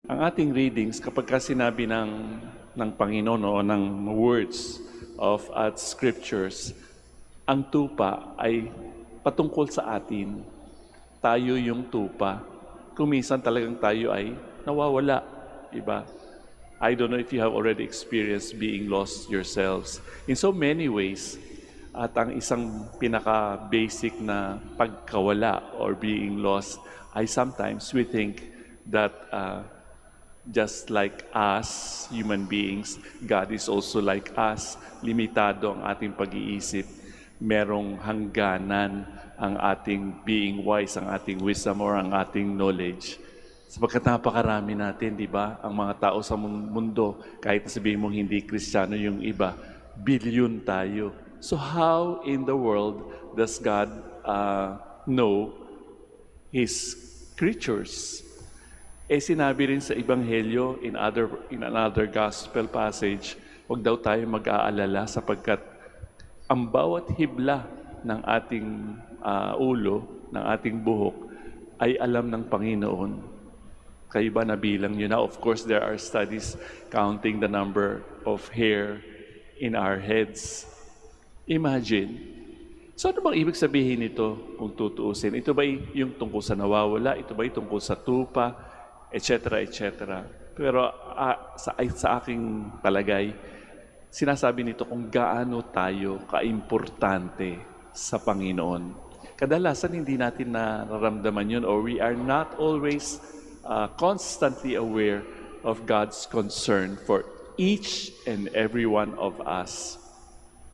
Ang ating readings, kapag sinabi ng Panginoon o ng words of at scriptures, ang tupa ay patungkol sa atin. Tayo yung tupa. Kung minsan talagang tayo ay nawawala, iba. I don't know if you have already experienced being lost yourselves. In so many ways, at ang isang pinaka-basic na pagkawala or being lost ay sometimes we think that just like us, human beings, God is also like us. Limitado ang ating pag-iisip. Merong hangganan ang ating being wise, ang ating wisdom or ang ating knowledge. Sapagkat napakarami natin, di ba? Ang mga tao sa mundo, kahit sabihin mong hindi Kristiyano yung iba, bilyon tayo. So how in the world does God know His creatures? Sinabi rin sa Ebanghelyo in another gospel passage, huwag daw tayo mag-aalala sapagkat ang bawat hibla ng ating ulo, ng ating buhok, ay alam ng Panginoon. Kayo ba nabilang nyo na? Of course, there are studies counting the number of hair in our heads. Imagine. So ano bang ibig sabihin nito kung tutuusin? Ito ba yung tungkol sa nawawala? Ito ba yung tungkol sa tupa? Etc. Pero sa aking palagay, sinasabi nito kung gaano tayo kaimportante sa Panginoon. Kadalasan hindi natin nararamdaman yun or we are not always constantly aware of God's concern for each and every one of us.